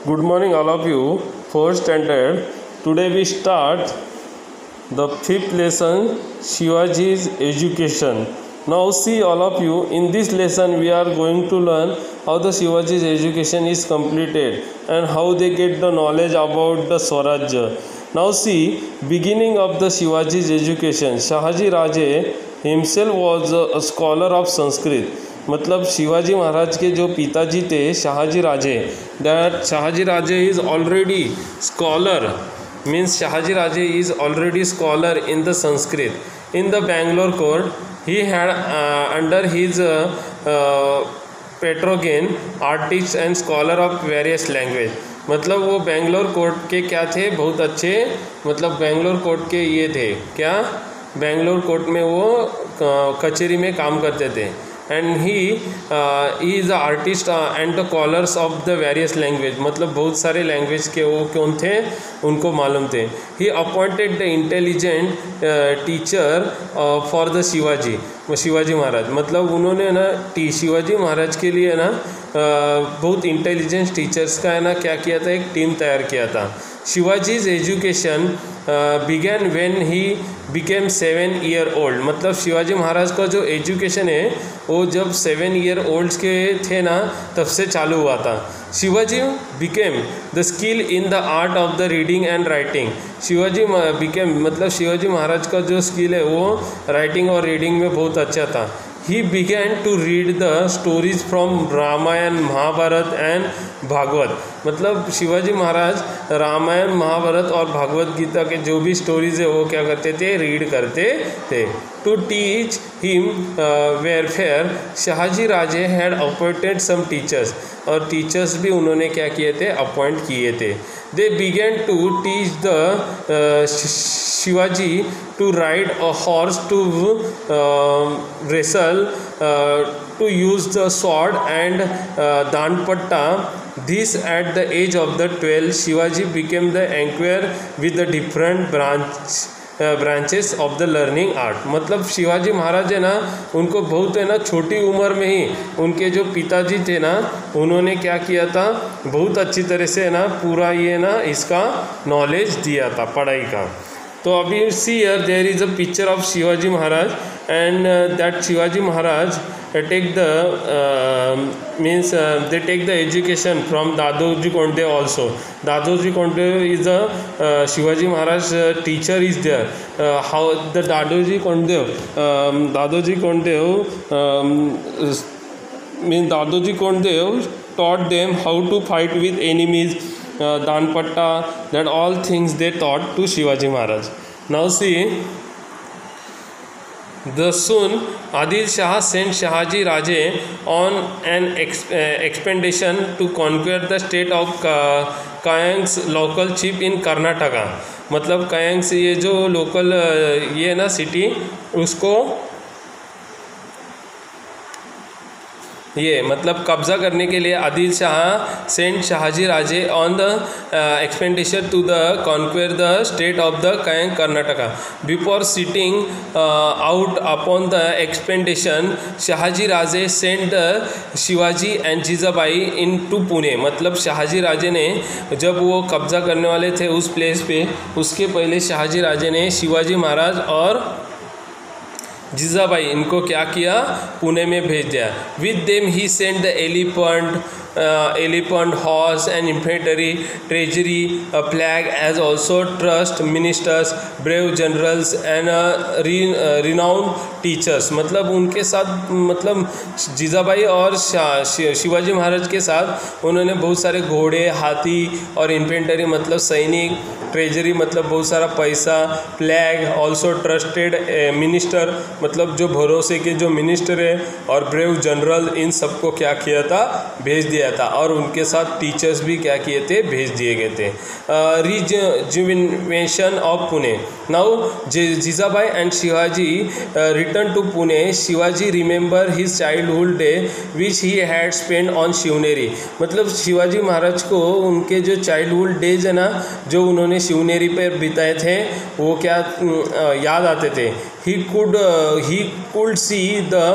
Good morning, all of you. Fourth standard. Today we start the fifth lesson, Shivaji's education. Now see, all of you, in this lesson we are going to learn how the Shivaji's education is completed and how they get the knowledge about the Swarajya. Now see, beginning of the Shivaji's education. Shahaji Raje himself was a scholar of Sanskrit. मतलब शिवाजी महाराज के जो पिताजी थे Shahaji Raje, that Shahaji Raje is already scholar, means Shahaji Raje is already scholar in the Sanskrit in the Bangalore court. He had under his patronage artist and scholar of various language. मतलब वो Bangalore court के क्या थे, बहुत अच्छे, मतलब बेंगलोर कोर्ट के ये थे क्या, बेंगलोर कोर्ट में वो कचहरी में काम करते थे. And he is the artist and the collars of the various language, मतलब बहुत सारे लैंग्वेज के वो कौन थे उनको मालूम थे. He appointed the intelligent teacher for the Shivaji Maharaj. मतलब उन्होंने ना शिवाजी महाराज के लिए ना बहुत इंटेलिजेंट टीचर्स का है ना क्या किया था, एक टीम तैयार किया था. Shivaji's education began when he became 7 year old. मतलब शिवाजी महाराज का जो एजुकेशन है वो जब 7 ईयर ओल्ड के थे ना तब से चालू हुआ था. Shivaji became the skill in the art of the reading and writing. Shivaji became मतलब शिवाजी महाराज का जो स्किल है वो राइटिंग और रीडिंग में बहुत अच्छा था. He began to read the stories from Ramayana Mahabharata and Bhagavata. मतलब शिवाजी महाराज रामायण महाभारत और भागवत गीता के जो भी स्टोरीज है वो क्या करते थे, रीड करते थे. To teach him welfare Shahaji Raje had appointed some teachers. और टीचर्स भी उन्होंने क्या किए थे, अपॉइंट किए थे. They began to teach the Shivaji to ride a horse, to wrestle, to use the sword and danpatta. This at the age of the 12, Shivaji became the inquirer with the different branches of the learning art. मतलब शिवाजी महाराज है ना, उनको बहुत है ना छोटी उम्र में ही उनके जो पिताजी थे ना उन्होंने क्या किया था, बहुत अच्छी तरह से है ना पूरा ये ना इसका नॉलेज दिया था पढ़ाई का. तो अभी see here there is a picture of Shivaji Maharaj and that Shivaji Maharaj take the means they take the education from Dadoji Kondadev also. Dadoji Kondadev is a Shivaji Maharaj teacher is there. How the Dadoji Kondadev means Dadoji Kondadev taught them how to fight with enemies, danpatta, that all things they taught to Shivaji Maharaj. Now see, the soon Adil Shah sent Shahaji Raje on an expedition to conquer the state of Kayang's local chief in Karnataka. मतलब कयांग से ये जो local ये ना city उसको ये मतलब कब्ज़ा करने के लिए Adil Shah sent Shahaji Raje on the expedition to the conquer the state of the कयांग Karnataka. Before setting out upon the expedition Shahaji Raje sent the Shivaji and Jijabai into Pune. मतलब शाहजी राजे ने जब वो कब्ज़ा करने वाले थे उस प्लेस पे, उसके पहले शाहजी राजे ने शिवाजी महाराज और जीजाबाई इनको क्या किया, पुणे में भेज दिया. With them he sent the elephant, horse and infantry, treasury, a flag, as also trust, ministers, brave generals and renowned teachers. मतलब उनके साथ मतलब जीजाबाई और शिवाजी महाराज के साथ उन्होंने बहुत सारे घोड़े, हाथी और इन्फेंट्री मतलब सैनिक, ट्रेजरी मतलब बहुत सारा पैसा, फ्लैग, ऑल्सो ट्रस्टेड मिनिस्टर मतलब जो भरोसे के जो मिनिस्टर है, और ब्रेव जनरल, इन सबको क्या किया था, भेज दिया था. और उनके साथ टीचर्स भी क्या किए थे, भेज दिए गए थे. Rejuvenation of Pune. Now Jijabai and Shivaji return to Pune. Shivaji remember his childhood day which he had spend on Shivneri. मतलब शिवाजी महाराज को उनके जो चाइल्डहुड डेज है ना जो उन्होंने शिवनेरी पर बिताए थे वो क्या याद आते थे. he could see the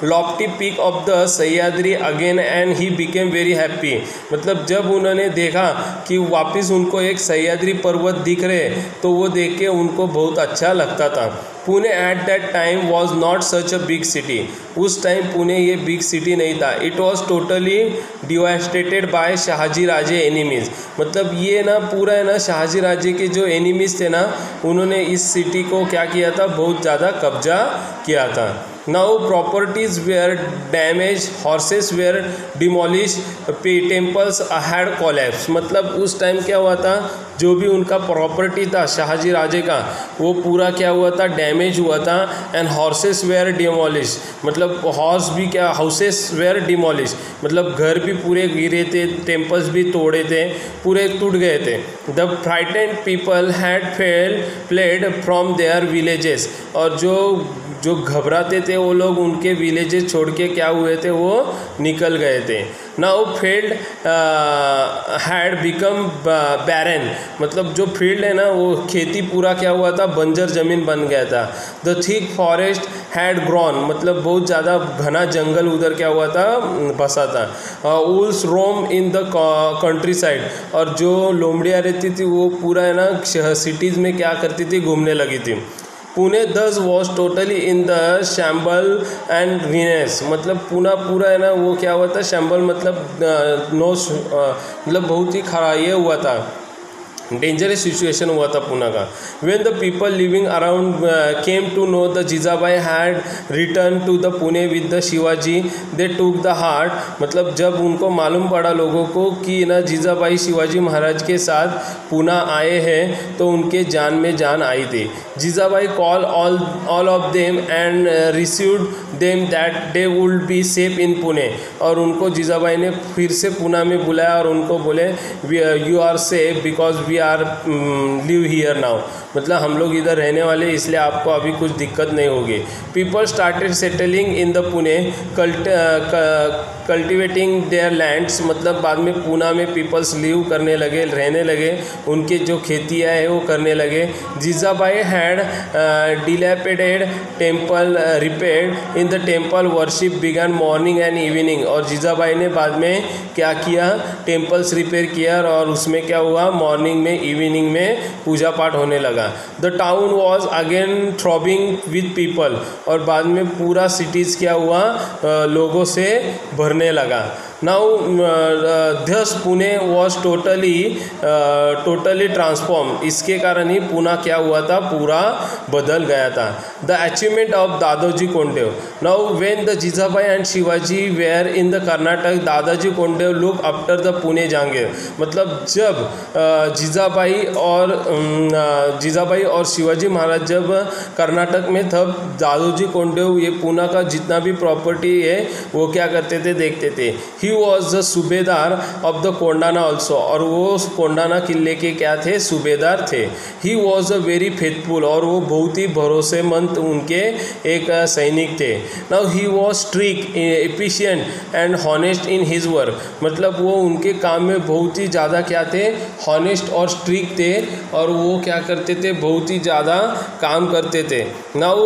lofty peak of the Sahyadri again and he became very happy। मतलब जब उन्होंने देखा कि वापस उनको एक सह्याद्री पर्वत दिख रहे तो वो देख के उनको बहुत अच्छा लगता था। Pune at that time was not such a big city. उस टाइम पुणे ये बिग सिटी नहीं था। It was totally devastated by Shahaji Raje enemies. मतलब ये ना पूरा है ना शाहजी राजे के जो एनिमीज़ थे ना उन्होंने इस सिटी को क्या किया था, बहुत ज़्यादा कब्जा किया था। Now properties were damaged, horses were demolished, temples had collapsed। मतलब उस टाइम क्या हुआ था, जो भी उनका प्रॉपर्टी था शाहजी राजे का वो पूरा क्या हुआ था, डैमेज हुआ था। एंड हॉर्सेस वेयर डिमोलिश, मतलब हॉर्स भी क्या, हाउसेस वेयर डिमोलिश मतलब घर भी पूरे गिरे थे, टेम्पल्स भी तोड़े थे, पूरे टूट गए थे। The frightened people had fled from their villages, और जो घबराते थे वो लोग उनके विलेजेस छोड़ के क्या हुए थे, वो निकल गए थे। नाउ फील्ड हैड बिकम बैरन, मतलब जो फील्ड है ना वो खेती पूरा क्या हुआ था, बंजर ज़मीन बन गया था। The thick forest had grown, मतलब बहुत ज़्यादा घना जंगल उधर क्या हुआ था, बसा था। Wolves roam in the countryside, और जो लोमड़ियाँ रहती थी वो पूरा है ना सिटीज़ में क्या करती थी, घूमने लगी थी। Pune this was totally in the shamble and वीनेस, मतलब पूरा है ना वो क्या हुआ था, शैम्बल मतलब मतलब बहुत ही खरा ये हुआ था, डेंजरस सिचुएशन हुआ था पुणे का। When the people living around came to know the Jijabai had return to the Pune with the Shivaji they took the heart, मतलब जब उनको मालूम पड़ा लोगों को कि ना जीजाबाई शिवाजी महाराज के साथ पुणे आए हैं तो उनके जान में जान आई थी। Jijabai call all of them and received them that they would be safe in Pune, और उनको जीजाबाई ने फिर से पुणे में बुलाया और उनको बोले you are safe because we are live here now, मतलब हम लोग इधर रहने वाले इसलिए आपको अभी कुछ दिक्कत नहीं होगी। People started settling in the Pune cultivating there lands, मतलब बाद में पुणे में पीपल्स लिव करने लगे, रहने लगे, उनके जो खेतियाँ है वो करने लगे। Jijabai had dilapidated temple repaired in the temple worship began morning and evening, और जीजाबाई ने बाद में क्या किया, टेम्पल्स रिपेयर किया और उसमें क्या हुआ, मॉर्निंग में इवनिंग में पूजा पाठ होने लगा। The town was again throbbing with people, और बाद में पूरा सिटीज़ क्या हुआ, लोगों से भरने लगा। नाउ दस पुणे वॉज टोटली ट्रांसफॉर्म, इसके कारण ही पुणे क्या हुआ था, पूरा बदल गया था। The achievement of Dadoji Konddev, now when the Jijabai and Shivaji were in the Karnataka Dadaji Konddev look after the Pune Jahangir, मतलब जब जीजाबाई और शिवाजी महाराज जब कर्नाटक में तब दादोजी कोंडदेव ये पुणे का जितना भी प्रॉपर्टी है वो क्या करते थे, देखते थे। ही वॉज द सूबेदार ऑफ द कोंडाना ऑल्सो, और वो कोंडाना किले के क्या थे, सूबेदार थे। He was a very faithful, और वो बहुत ही भरोसेमंद उनके एक सैनिक थे। Now he was strict efficient and honest in his work, मतलब वो उनके काम में बहुत ही ज़्यादा क्या थे, हॉनेस्ट और स्ट्रिक्ट थे, और वो क्या करते थे, बहुत ही ज़्यादा काम करते थे। Now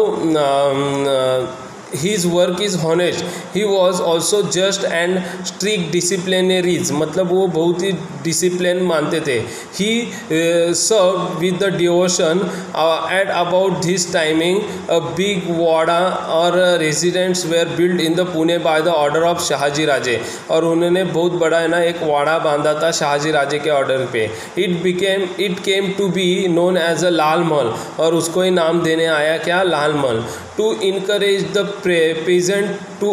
His work is honest. He was also just and strict disciplinaries, मतलब वो बहुत ही डिसिप्लिन मानते थे। He served with the devotion at about this timing a big wada or residents were built in the Pune by the order of Shahaji Raje, और उन्होंने बहुत बड़ा है ना एक वाड़ा बांधा था शाहजी राजे के ऑर्डर पे। It came to be known as a Lal Mahal, और उसको ही नाम देने आया क्या, Lal Mahal. To encourage the peasant to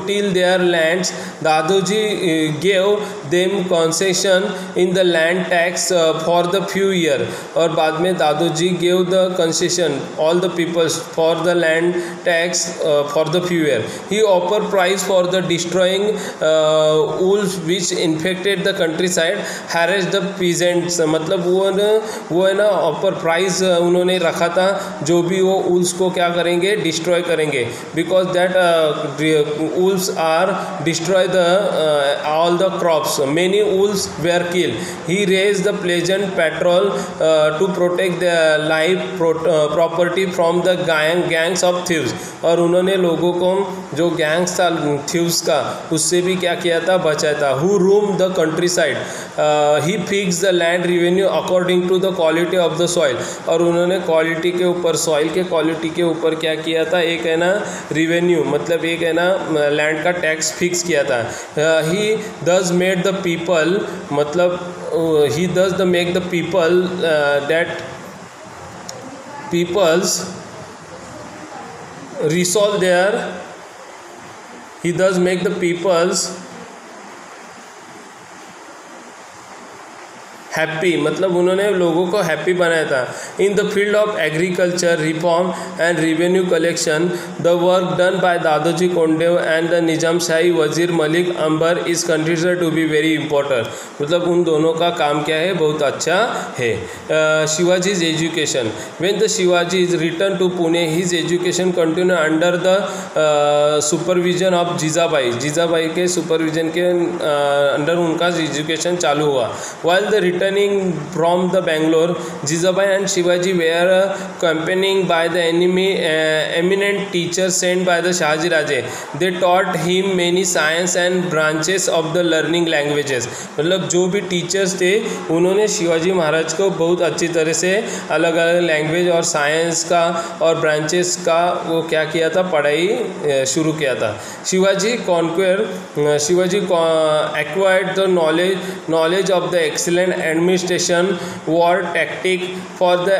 till their lands, Dadoji gave them concession in the land tax for the few years, और बाद में Dadoji gave the concession all the peoples for the land tax for the few years. He offered price for the destroying wolves which infected the countryside, harassed the peasants, मतलब वो है ना offer price उन्होंने रखा था, जो भी वो wolves को क्या करेंगे, डिस्ट्रॉय करेंगे, because that wolves are destroy the all the crops. Many wolves were killed. He raised the pleasant patrol to protect the life property from the gangs of thieves. और उन्होंने लोगों को जो गैंग्स था थीव्स का उससे भी क्या किया था, बचाया था. Who roamed the countryside. He fixed the land revenue according to the quality of the soil. और उन्होंने क्वालिटी के ऊपर, सॉइल के क्वालिटी के ऊपर क्या किया था, एक है ना रिवेन्यू मतलब एक है ना लैंड का टैक्स फिक्स किया था. He thus made the people मतलब he thus the make the people that peoples resolve their he does make the peoples happy मतलब उन्होंने लोगों को हैप्पी बनाया था. In the field of agriculture reform and revenue collection the work done by Dadoji Konddev and the Nizam Shahi wazir Malik Ambar is considered to be very important. मतलब उन दोनों का काम क्या है, बहुत अच्छा है. Shivaji's education. When the Shivaji is return to Pune his education continue under the supervision of Jijabai. Jijabai के सुपरविजन के अंडर उनका एजुकेशन चालू हुआ. While the returning from the Bangalore, Jijabai and Shivaji were accompanied by the eminent teachers sent by the Shahaji Raje. They taught him many science and branches of the learning languages. मतलब जो भी teachers थे उन्होंने शिवाजी महाराज को बहुत अच्छी तरह से अलग अलग लैंग्वेज और साइंस का और ब्रांचेस का वो क्या किया था, पढ़ाई शुरू किया था. Shivaji acquired the knowledge of the excellent administration, war tactic for the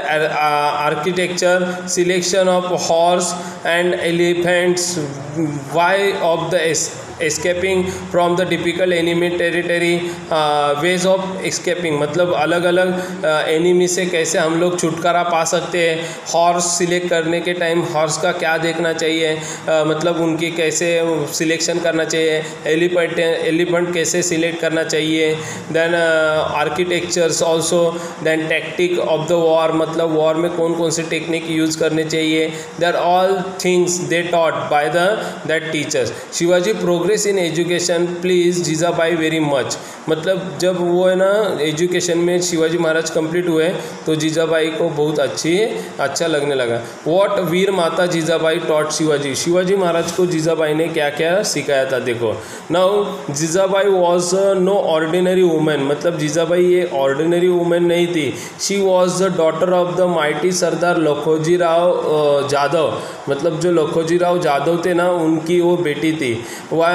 architecture, selection of horse and elephants, way of the escaping from the typical enemy territory, ways of escaping मतलब अलग अलग एनिमी से कैसे हम लोग छुटकारा पा सकते हैं. हॉर्स सिलेक्ट करने के टाइम हॉर्स का क्या देखना चाहिए, मतलब उनकी कैसे सिलेक्शन करना चाहिए, एलिफेंट कैसे सिलेक्ट करना चाहिए. Then architectures also. Then tactic of the war मतलब वॉर में कौन कौन से टेक्निक यूज़ करने चाहिए. They are all things they taught by that teachers. Shivaji progress in education please Jijabai very much. मतलब जब वो है ना एजुकेशन में शिवाजी महाराज कंप्लीट हुए तो जीजाबाई को बहुत अच्छा लगने लगा. What Veer Mata Jijabai taught Shivaji. शिवाजी महाराज को जीजाबाई ने क्या क्या सिखाया था, देखो. Now Jijabai was no ordinary women. मतलब जीजाबाई ये ऑर्डिनरी वुमेन नहीं थी. She was the daughter of the mighty Sardar Lakhoji Rao Jadhav. मतलब जो लखोजी राव जादव थे ना उनकी वो बेटी थी.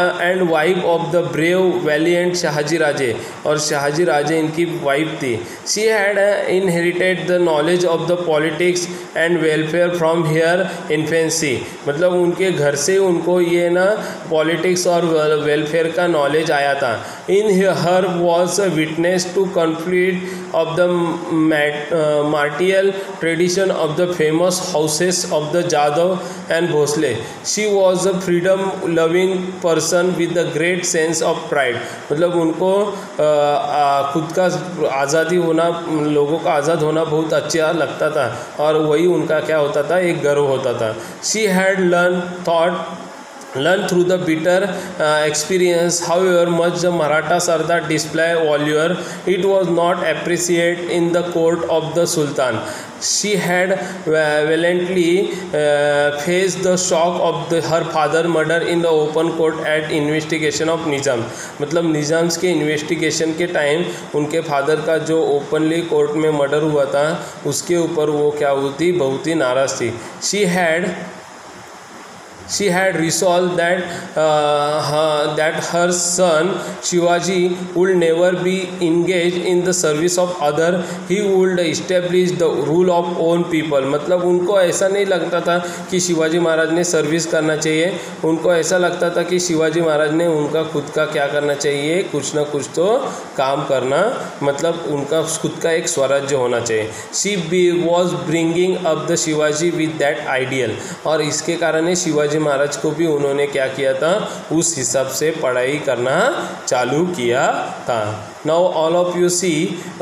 And wife of the brave valiant Shahaji Raje. और शाहजी राजे इनकी वाइफ थी. She had inherited the knowledge of the politics and welfare from her infancy. मतलब उनके घर से उनको ये ना पॉलिटिक्स और वेलफेयर का नॉलेज आया था. In her was a witness to conflict of the martial tradition of the famous houses of the Jadhav and Bhosale. She was a freedom loving person with the great sense of pride. मतलब उनको खुद का आज़ादी होना, लोगों का आज़ाद होना बहुत अच्छा लगता था और वही उनका क्या होता था, एक गर्व होता था. She had learn through the bitter experience however much the Maratha Sardar display valor, it was not appreciated in the court of the Sultan. She had valiantly faced the shock of her father murder in the open court at investigation of Nizam. मतलब Nizam's के investigation के time उनके father का जो openly court में murder हुआ था उसके ऊपर वो क्या हुई थी, बहुत ही नाराज़ थी. She had resolved that her son Shivaji would never be engaged in the service of other. He would establish the rule of own people. मतलब उनको ऐसा नहीं लगता था कि शिवाजी महाराज ने सर्विस करना चाहिए. उनको ऐसा लगता था कि शिवाजी महाराज ने उनका खुद का क्या करना चाहिए, कुछ ना कुछ तो काम करना, मतलब उनका खुद का एक स्वराज्य होना चाहिए. She was bringing up the Shivaji with that ideal. और इसके कारण शिवाजी महाराज को भी उन्होंने क्या किया था, उस हिसाब से पढ़ाई करना चालू किया था। Now all of you see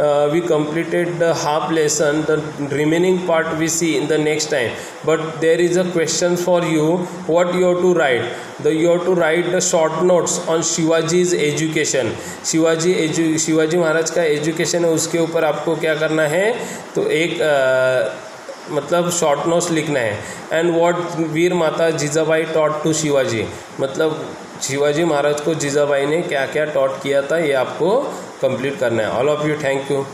we completed the half lesson, the remaining part we see in the next time, but there is a question for you, what you have to write. You have to write the short notes on शिवाजी's education. Shivaji Maharaj का education है, उसके ऊपर आपको क्या करना है, तो एक मतलब शॉर्ट नोट्स लिखना है। And what Veer Mata Jijabai taught to Shivaji, मतलब शिवाजी महाराज को जीजाबाई ने क्या क्या टॉट किया था, ये आपको कंप्लीट करना है। All of you thank you.